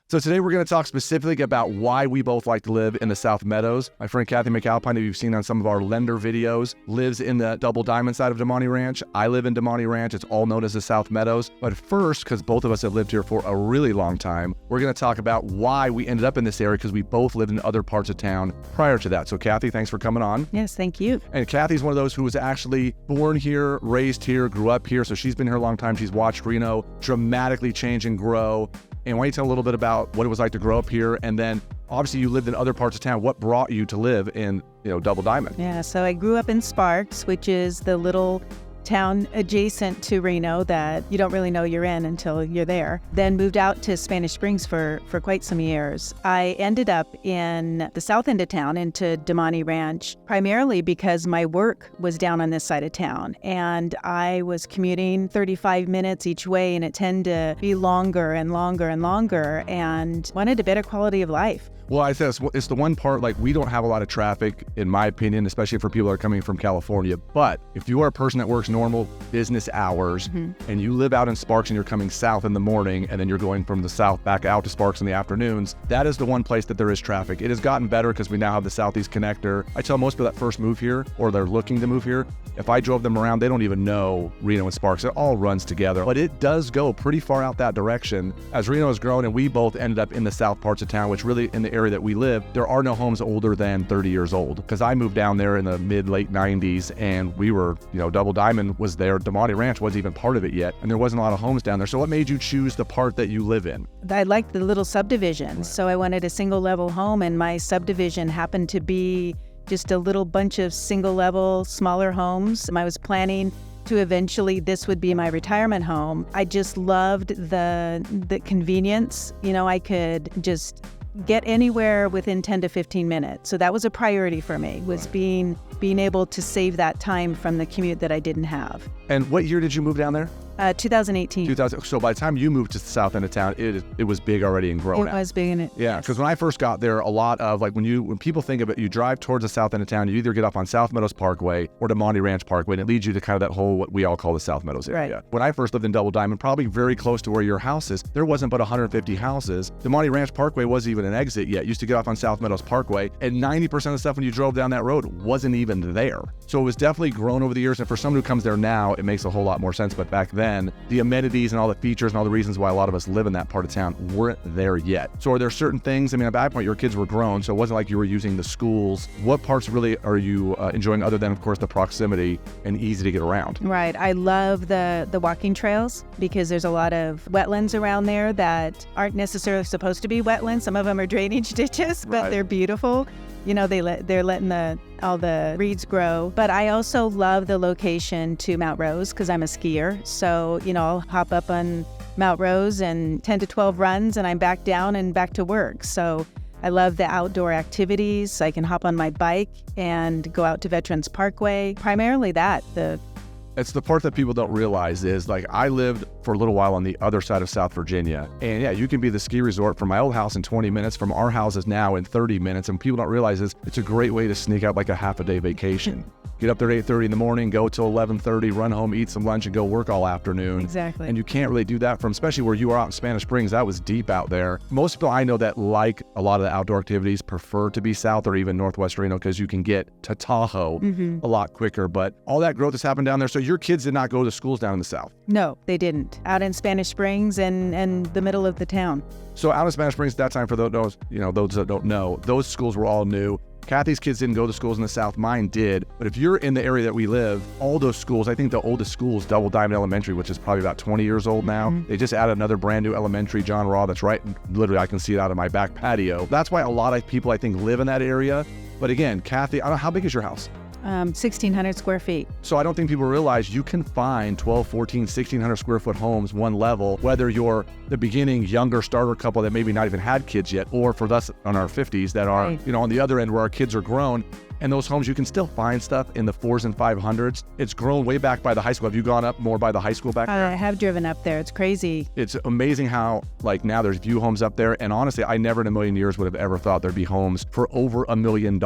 So today we're going to talk specifically about why we both like to live in the South Meadows. My friend Kathy McAlpine, who you've seen on some of our lender videos, lives in the Double Diamond side of Damonte Ranch. I live in Damonte Ranch. It's all known as the South Meadows. But first, because both of us have lived here for a really long time, we're going to talk about why we ended up in this area, because we both lived in other parts of town prior to that. So Kathy, thanks for coming on. Yes, thank you. And Kathy's one of those who was actually born here, raised here, grew up here. So she's been here a long time. She's watched Reno dramatically change and grow. And why don't you tell a little bit about what it was like to grow up here? And then obviously you lived in other parts of town. What brought you to live in, Double Diamond? Yeah, so I grew up in Sparks, which is the little town adjacent to Reno that you don't really know you're in until you're there. Then moved out to Spanish Springs for quite some years. I ended up in the south end of town, into Damonte Ranch, primarily because my work was down on this side of town. And I was commuting 35 minutes each way, and it tended to be longer and longer and longer, and wanted a better quality of life. Well, I said it's the one part, we don't have a lot of traffic, in my opinion, especially for people that are coming from California. But if you are a person that works normal business hours and you live out in Sparks and you're coming south in the morning and then you're going from the south back out to Sparks in the afternoons, that is the one place that there is traffic. It has gotten better because we now have the Southeast Connector. I tell most people that first move here or they're looking to move here, if I drove them around, they don't even know Reno and Sparks. It all runs together. But it does go pretty far out that direction. As Reno has grown and we both ended up in the south parts of town, which really in the area that we live, there are no homes older than 30 years old. Because I moved down there in the late 90s and we were, Double Diamond was there. Damonte Ranch wasn't even part of it yet. And there wasn't a lot of homes down there. So what made you choose the part that you live in? I liked the little subdivisions. Right. So I wanted a single level home, and my subdivision happened to be just a little bunch of single level, smaller homes. I was planning to eventually, this would be my retirement home. I just loved the convenience. I could just get anywhere within 10 to 15 minutes. So that was a priority for me, was being able to save that time from the commute that I didn't have. And what year did you move down there? 2018. So by the time you moved to the south end of town, it was big already and grown out. It was big in it. Yeah, because when I first got there, a lot of when people think of it, you drive towards the south end of town, you either get off on South Meadows Parkway or Damonte Ranch Parkway, and it leads you to kind of that whole, what we all call the South Meadows area. Right. When I first lived in Double Diamond, probably very close to where your house is, there wasn't but 150 houses. Damonte Ranch Parkway wasn't even an exit yet. You used to get off on South Meadows Parkway, and 90% of the stuff when you drove down that road wasn't even there. So it was definitely grown over the years, and for someone who comes there now, it makes a whole lot more sense. But back then, the amenities and all the features and all the reasons why a lot of us live in that part of town weren't there yet. So are there certain things, at that point, your kids were grown, so it wasn't like you were using the schools. What parts really are you enjoying, other than, of course, the proximity and easy to get around? Right. I love the walking trails, because there's a lot of wetlands around there that aren't necessarily supposed to be wetlands. Some of them are drainage ditches, but They're beautiful. They're letting all the reeds grow. But I also love the location to Mount Rose, because I'm a skier. So, I'll hop up on Mount Rose and 10 to 12 runs, and I'm back down and back to work. So I love the outdoor activities. I can hop on my bike and go out to Veterans Parkway. Primarily It's the part that people don't realize is, I lived for a little while on the other side of South Virginia. And yeah, you can be the ski resort from my old house in 20 minutes, from our houses now in 30 minutes. And people don't realize it's a great way to sneak out like a half a day vacation. Get up there at 8:30 in the morning, go till 11:30, run home, eat some lunch, and go work all afternoon. Exactly. And you can't really do that from, especially where you are out in Spanish Springs. That was deep out there. Most people I know that like a lot of the outdoor activities prefer to be south or even northwest Reno, because you can get to Tahoe a lot quicker. But all that growth has happened down there. So your kids did not go to schools down in the south? No, they didn't. Out in Spanish Springs and the middle of the town. So out in Spanish Springs at that time, for those that don't know, those schools were all new. Kathy's kids didn't go to schools in the south. Mine did. But if you're in the area that we live, all those schools, I think the oldest school is Double Diamond Elementary, which is probably about 20 years old now. They just added another brand new elementary, John Raw, that's right. Literally, I can see it out of my back patio. That's why a lot of people, I think, live in that area. But again, Kathy, I don't know, how big is your house? 1,600 square feet. So I don't think people realize you can find 12, 14, 1,600 square foot homes, one level, whether you're the beginning younger starter couple that maybe not even had kids yet, or for us on our 50s that are, on the other end where our kids are grown. And those homes, you can still find stuff in the 400s and 500s. It's grown way back by the high school. Have you gone up more by the high school back there? I have driven up there. It's crazy. It's amazing how, like, now there's view homes up there. And honestly, I never in a million years would have ever thought there'd be homes for over $1 million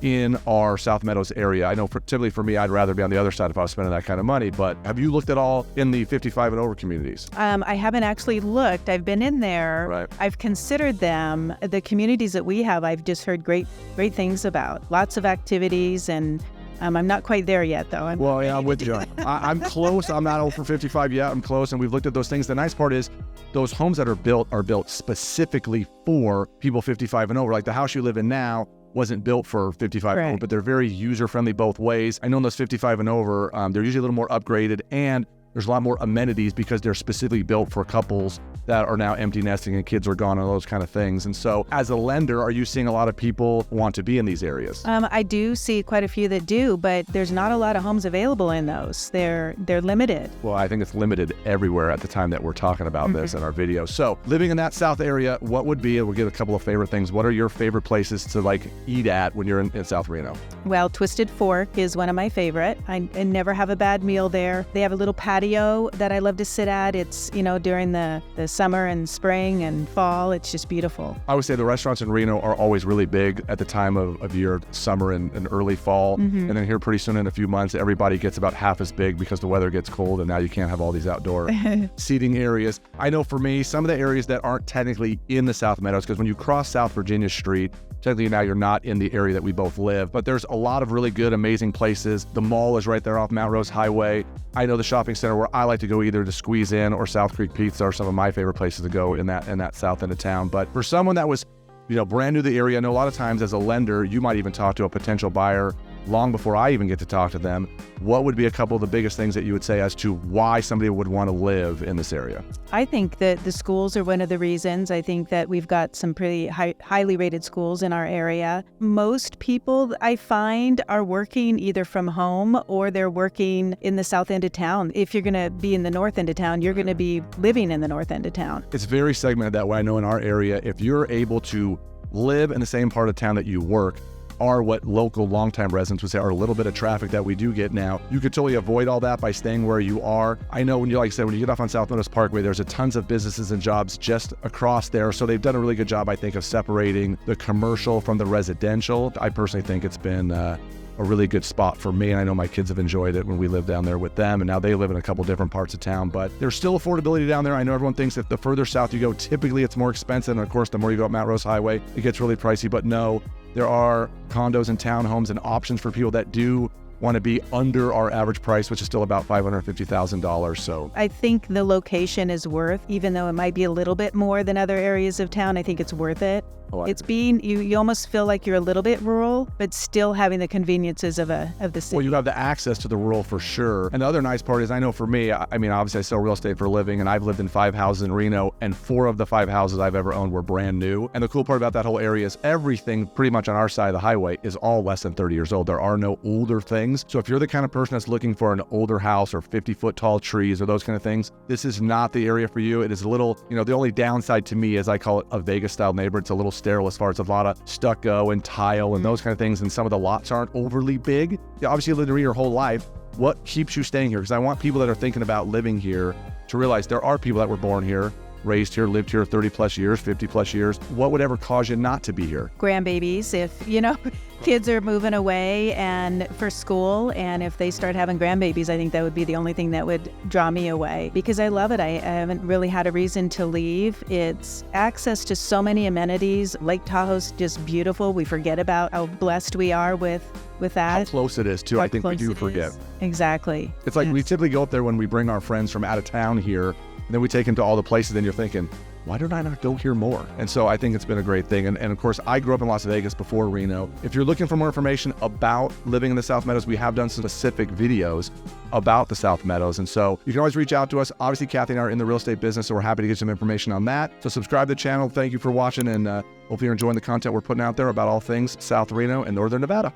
in our South Meadows area. I know typically for me, I'd rather be on the other side if I was spending that kind of money. But have you looked at all in the 55 and over communities? I haven't actually looked. I've been in there. Right. I've considered them. The communities that we have, I've just heard great things about. Lots of activities, and I'm not quite there yet, though. I'm with you. I'm close. I'm not over 55 yet. I'm close, and we've looked at those things. The nice part is those homes that are built specifically for people 55 and over. Like the house you live in now wasn't built for 55 and over, but they're very user-friendly both ways. I know in those 55 and over, they're usually a little more upgraded, and there's a lot more amenities because they're specifically built for couples that are now empty nesting and kids are gone and those kind of things. And so as a lender, are you seeing a lot of people want to be in these areas? I do see quite a few that do, but there's not a lot of homes available in those. They're limited. Well, I think it's limited everywhere at the time that we're talking about this in our video. So living in that South area, what would be, we'll get a couple of favorite things. What are your favorite places to like eat at when you're in South Reno? Well, Twisted Fork is one of my favorite. I never have a bad meal there. They have a little patio that I love to sit at. It's, during the summer and spring and fall, it's just beautiful. I would say the restaurants in Reno are always really big at the time of year, summer and early fall. And then here pretty soon in a few months, everybody gets about half as big because the weather gets cold and now you can't have all these outdoor seating areas. I know for me, some of the areas that aren't technically in the South Meadows, because when you cross South Virginia Street, technically now you're not in the area that we both live, but there's a lot of really good, amazing places. The mall is right there off Mount Rose Highway. I know the shopping center where I like to go either to squeeze in or South Creek Pizza are some of my favorite places to go in that south end of town. But for someone that was, brand new to the area, I know a lot of times as a lender, you might even talk to a potential buyer long before I even get to talk to them. What would be a couple of the biggest things that you would say as to why somebody would want to live in this area? I think that the schools are one of the reasons. I think that we've got some pretty highly rated schools in our area. Most people I find are working either from home or they're working in the south end of town. If you're going to be in the north end of town, you're going to be living in the north end of town. It's very segmented that way. I know in our area, if you're able to live in the same part of town that you work, are what local longtime residents would say are a little bit of traffic that we do get now. You could totally avoid all that by staying where you are. I know when you, like I said, when you get off on South Meadows Parkway, there's a tons of businesses and jobs just across there. So they've done a really good job, I think, of separating the commercial from the residential. I personally think it's been a really good spot for me. And I know my kids have enjoyed it when we lived down there with them. And now they live in a couple different parts of town, but there's still affordability down there. I know everyone thinks that the further south you go, typically it's more expensive. And of course, the more you go up Mount Rose Highway, it gets really pricey, but no, there are condos and townhomes and options for people that do want to be under our average price, which is still about $550,000. So I think the location is worth, even though it might be a little bit more than other areas of town, I think it's worth it. It's being, you almost feel like you're a little bit rural, but still having the conveniences of the city. Well, you have the access to the rural for sure. And the other nice part is, I know for me, I mean, obviously I sell real estate for a living, and I've lived in 5 houses in Reno, and 4 of the 5 houses I've ever owned were brand new. And the cool part about that whole area is everything pretty much on our side of the highway is all less than 30 years old. There are no older things. So if you're the kind of person that's looking for an older house or 50-foot tall trees or those kind of things, this is not the area for you. It is a little, the only downside to me is I call it a Vegas style neighborhood. It's a little sterile as far as a lot of stucco and tile and those kind of things, and some of the lots aren't overly big. Obviously you lived in Reno your whole life. What keeps you staying here? Because I want people that are thinking about living here to realize there are people that were born here, raised here, lived here 30 plus years, 50 plus years. What would ever cause you not to be here? Grandbabies. If, kids are moving away and for school, and if they start having grandbabies, I think that would be the only thing that would draw me away, because I love it. I haven't really had a reason to leave. It's access to so many amenities. Lake Tahoe's just beautiful. We forget about how blessed we are with that. How close it is too. I think we do forget. Exactly. It's like we typically go up there when we bring our friends from out of town here, and then we take them to all the places, and you're thinking, why did I not go here more? And so I think it's been a great thing. And of course, I grew up in Las Vegas before Reno. If you're looking for more information about living in the South Meadows, we have done some specific videos about the South Meadows. And so you can always reach out to us. Obviously, Kathy and I are in the real estate business, so we're happy to get some information on that. So subscribe to the channel. Thank you for watching, and hopefully you're enjoying the content we're putting out there about all things South Reno and Northern Nevada.